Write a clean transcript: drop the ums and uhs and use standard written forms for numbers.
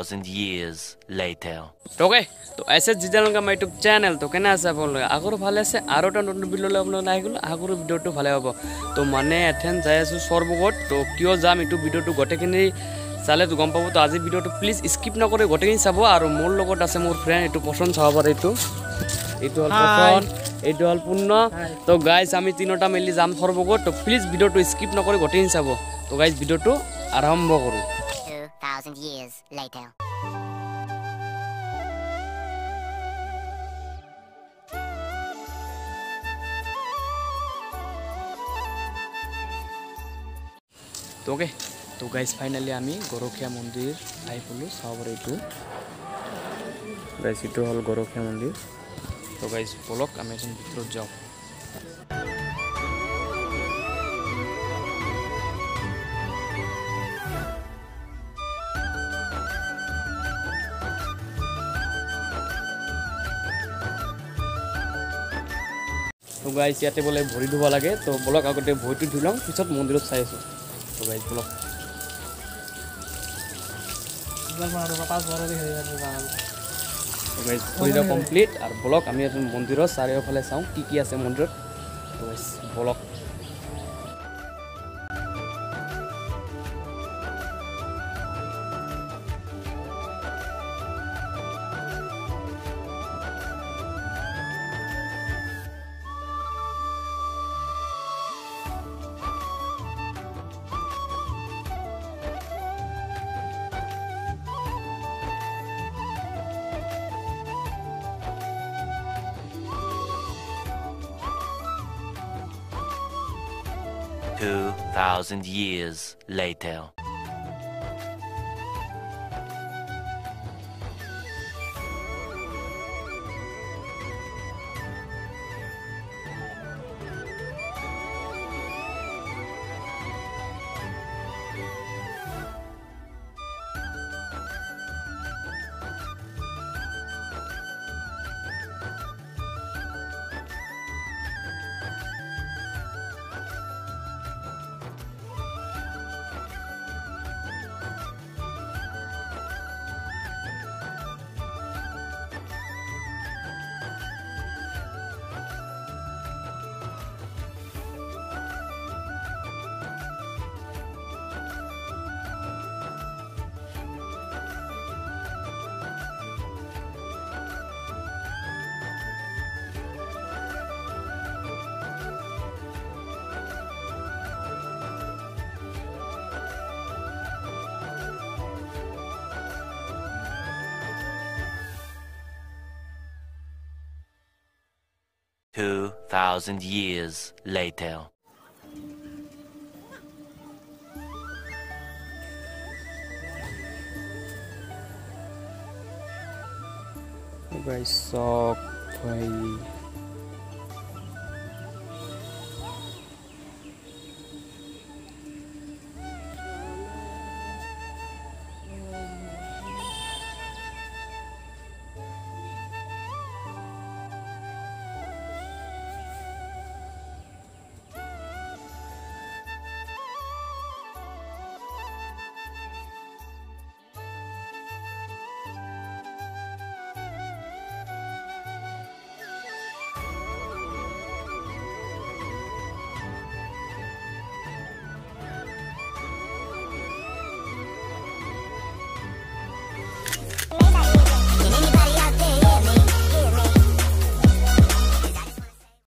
2,000 years later. Okay, तो ऐसे Jizan का माय यूट्यूब चैनल तो केना আছে আপোন আগৰ ভালে আছে আৰু এটা নতুন ভিডিও লৈ আপোন আহি গল আগৰ ভিডিওটো ভালে হ'ব তো মানে এথেন যাই আছো সৰ্বগত তো কিয় যাম এটো ভিডিওটো গটেখিনি চালে তো গম পাবো তো আজি ভিডিওটো প্লিজ স্কিপ নকৰে গটেখিনি চাব আৰু মোৰ লগত আছে মোৰ ফ্ৰেন্ড এটো পছন্দ চাব পাৰে এটো হল পছন্দ এটো হল পূৰ্ণ তো গাইস আমি তিনটা মিলি যাম সৰ্বগত তো প্লিজ ভিডিওটো স্কিপ নকৰে গটেখিনি চাব তো গাইস ভিডিওটো আৰম্ভ কৰো 2,000 years later. तो ओके तो गाइस फाइनली आमी गोरखिया मंदिर आई पलो सावर एटू गाइस इटू हल गोरखिया मंदिर तो गाइस बोलक आमी एटन भितर जाओ तो गाइस याते बोले भरी धुवा लागे तो बोलक আগতে ভৰিটো ধুলং পিছত মন্দিৰত চাই আছো तो गाइस बोलक तो गाइस पूरा कंप्लीट और ब्लॉग আমি এখন মন্দিৰৰ চাৰিওফালে চাও কি কি আছে মন্দিৰত তো guys blog $2,000 years later. $2,000 years later. Guys भाई